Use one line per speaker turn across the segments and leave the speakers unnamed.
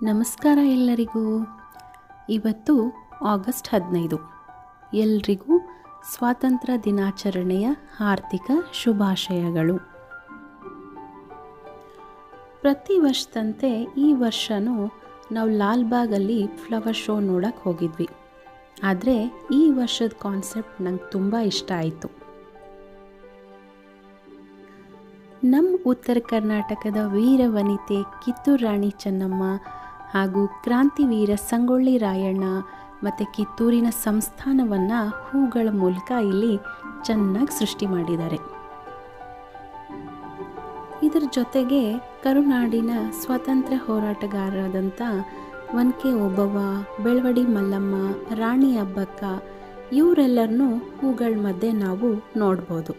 ನಮಸ್ಕಾರ ಎಲ್ಲರಿಗೂ. ಇವತ್ತು ಆಗಸ್ಟ್ 15. ಎಲ್ರಿಗೂ ಸ್ವಾತಂತ್ರ್ಯ ದಿನಾಚರಣೆಯ ಹಾರ್ದಿಕ ಶುಭಾಶಯಗಳು. ಪ್ರತಿ ವರ್ಷದಂತೆ ಈ ವರ್ಷವೂ ನಾವು ಲಾಲ್ಬಾಗಲ್ಲಿ ಫ್ಲವರ್ ಶೋ ನೋಡೋಕ್ಕೆ ಹೋಗಿದ್ವಿ. ಆದರೆ ಈ ವರ್ಷದ ಕಾನ್ಸೆಪ್ಟ್ ನಂಗೆ ತುಂಬ ಇಷ್ಟ ಆಯಿತು. ನಮ್ಮ ಉತ್ತರ ಕರ್ನಾಟಕದ ವೀರವನಿತೆ ಕಿತ್ತೂರು ರಾಣಿ ಚೆನ್ನಮ್ಮ ಹಾಗೂ ಕ್ರಾಂತಿವೀರ ಸಂಗೊಳ್ಳಿ ರಾಯಣ್ಣ ಮತ್ತು ಕಿತ್ತೂರಿನ ಸಂಸ್ಥಾನವನ್ನು ಹೂಗಳ ಮೂಲಕ ಇಲ್ಲಿ ಚೆನ್ನಾಗಿ ಸೃಷ್ಟಿ ಮಾಡಿದ್ದಾರೆ. ಇದರ ಜೊತೆಗೆ ಕರುನಾಡಿನ ಸ್ವಾತಂತ್ರ್ಯ ಹೋರಾಟಗಾರರಾದಂಥ ಒನಕೆ ಓಬವ್ವ, ಬೆಳವಡಿ ಮಲ್ಲಮ್ಮ, ರಾಣಿ ಅಬ್ಬಕ್ಕ ಇವರೆಲ್ಲರನ್ನೂ ಹೂಗಳ ಮಧ್ಯೆ ನಾವು ನೋಡ್ಬೋದು.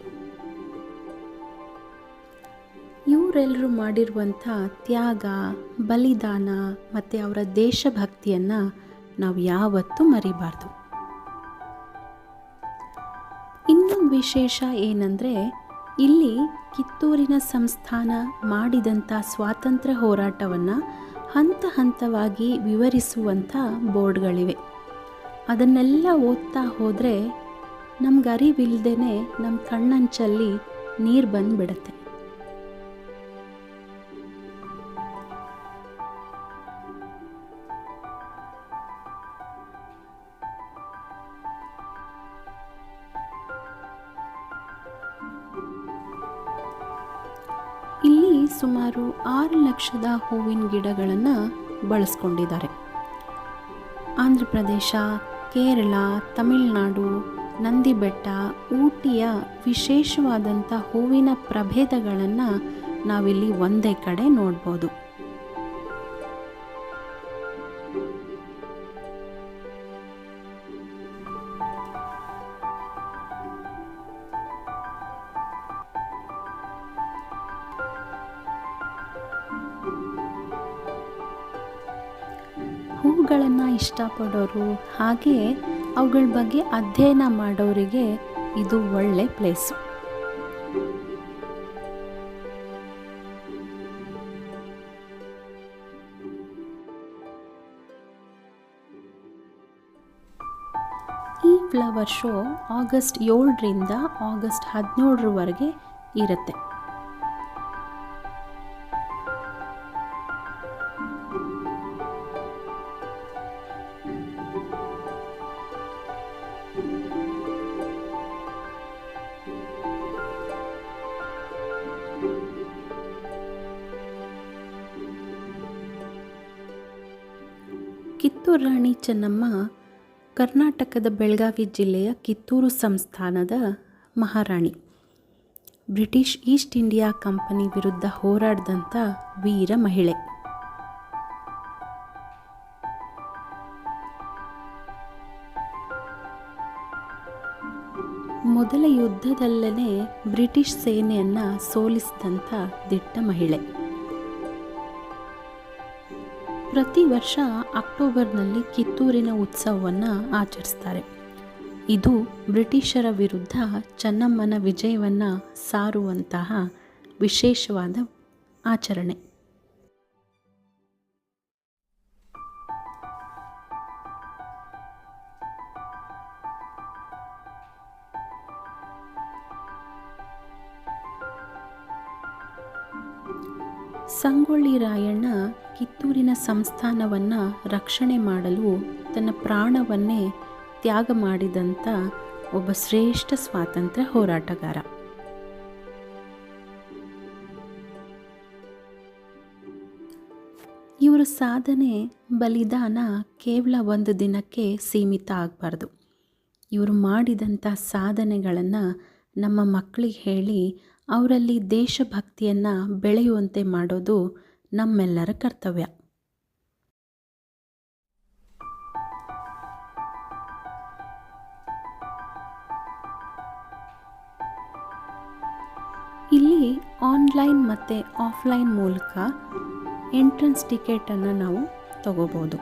ಇವರೆಲ್ಲರೂ ಮಾಡಿರುವಂಥ ತ್ಯಾಗ, ಬಲಿದಾನ ಮತ್ತು ಅವರ ದೇಶಭಕ್ತಿಯನ್ನು ನಾವು ಯಾವತ್ತೂ ಮರಿಬಾರ್ದು. ಇನ್ನೊಂದು ವಿಶೇಷ ಏನಂದರೆ, ಇಲ್ಲಿ ಕಿತ್ತೂರಿನ ಸಂಸ್ಥಾನ ಮಾಡಿದಂಥ ಸ್ವಾತಂತ್ರ್ಯ ಹೋರಾಟವನ್ನು ಹಂತ ಹಂತವಾಗಿ ವಿವರಿಸುವಂಥ ಬೋರ್ಡ್ಗಳಿವೆ. ಅದನ್ನೆಲ್ಲ ಓದ್ತಾ ಹೋದರೆ ನಮ್ಗೆ ಅರಿವಿಲ್ಲದೇ ನಮ್ಮ ಕಣ್ಣಂಚಲ್ಲಿ ನೀರು ಬಂದುಬಿಡತ್ತೆ. ಇಲ್ಲಿ ಸುಮಾರು 6 ಲಕ್ಷದ ಹೂವಿನ ಗಿಡಗಳನ್ನು ಬಳಸ್ಕೊಂಡಿದ್ದಾರೆ. ಆಂಧ್ರ ಪ್ರದೇಶ, ಕೇರಳ, ತಮಿಳುನಾಡು, ನಂದಿ ಬೆಟ್ಟ, ಊಟಿಯ ವಿಶೇಷವಾದಂಥ ಹೂವಿನ ಪ್ರಭೇದಗಳನ್ನು ನಾವಿಲ್ಲಿ ಒಂದೇ ಕಡೆ ನೋಡ್ಬೋದು. ಹೂಗಳನ್ನು ಇಷ್ಟಪಡೋರು ಹಾಗೆ ಅವುಗಳ ಬಗ್ಗೆ ಅಧ್ಯಯನ ಮಾಡೋರಿಗೆ ಇದು ಒಳ್ಳೆ ಪ್ಲೇಸು. ಈ ಫ್ಲವರ್ ಶೋ ಆಗಸ್ಟ್ 7ರಿಂದ ಆಗಸ್ಟ್ 17ರವರೆಗೆ ಇರುತ್ತೆ. ಕಿತ್ತೂರು ರಾಣಿ ಚೆನ್ನಮ್ಮ ಕರ್ನಾಟಕದ ಬೆಳಗಾವಿ ಜಿಲ್ಲೆಯ ಕಿತ್ತೂರು ಸಂಸ್ಥಾನದ ಮಹಾರಾಣಿ. ಬ್ರಿಟಿಷ್ ಈಸ್ಟ್ ಇಂಡಿಯಾ ಕಂಪನಿ ವಿರುದ್ಧ ಹೋರಾಡಿದಂಥ ವೀರ ಮಹಿಳೆ. ಮೊದಲ ಯುದ್ಧದಲ್ಲೇ ಬ್ರಿಟಿಷ್ ಸೇನೆಯನ್ನು ಸೋಲಿಸಿದಂಥ ದಿಟ್ಟ ಮಹಿಳೆ. ಪ್ರತಿ ವರ್ಷ ಅಕ್ಟೋಬರ್ನಲ್ಲಿ ಕಿತ್ತೂರಿನ ಉತ್ಸವವನ್ನು ಆಚರಿಸ್ತಾರೆ. ಇದು ಬ್ರಿಟಿಷರ ವಿರುದ್ಧ ಚೆನ್ನಮ್ಮನ ವಿಜಯವನ್ನು ಸಾರುವಂತಹ ವಿಶೇಷವಾದ ಆಚರಣೆ. ಸಂಗೊಳ್ಳಿ ರಾಯಣ್ಣ ಕಿತ್ತೂರಿನ ಸಂಸ್ಥಾನವನ್ನು ರಕ್ಷಣೆ ಮಾಡಲು ತನ್ನ ಪ್ರಾಣವನ್ನೇ ತ್ಯಾಗ ಮಾಡಿದಂಥ ಒಬ್ಬ ಶ್ರೇಷ್ಠ ಸ್ವಾತಂತ್ರ್ಯ ಹೋರಾಟಗಾರ. ಇವರ ಸಾಧನೆ, ಬಲಿದಾನ ಕೇವಲ ಒಂದು ದಿನಕ್ಕೆ ಸೀಮಿತ ಆಗಬಾರ್ದು. ಇವರು ಮಾಡಿದಂಥ ಸಾಧನೆಗಳನ್ನು ನಮ್ಮ ಮಕ್ಕಳಿಗೆ ಹೇಳಿ ಅವರಲ್ಲಿ ದೇಶಭಕ್ತಿಯನ್ನು ಬೆಳೆಯುವಂತೆ ಮಾಡೋದು ನಮ್ಮೆಲ್ಲರ ಕರ್ತವ್ಯ. ಇಲ್ಲಿ ಆನ್ಲೈನ್ ಮತ್ತು ಆಫ್ಲೈನ್ ಮೂಲಕ ಎಂಟ್ರೆನ್ಸ್ ಟಿಕೆಟನ್ನು ನಾವು ತಗೋಬೋದು.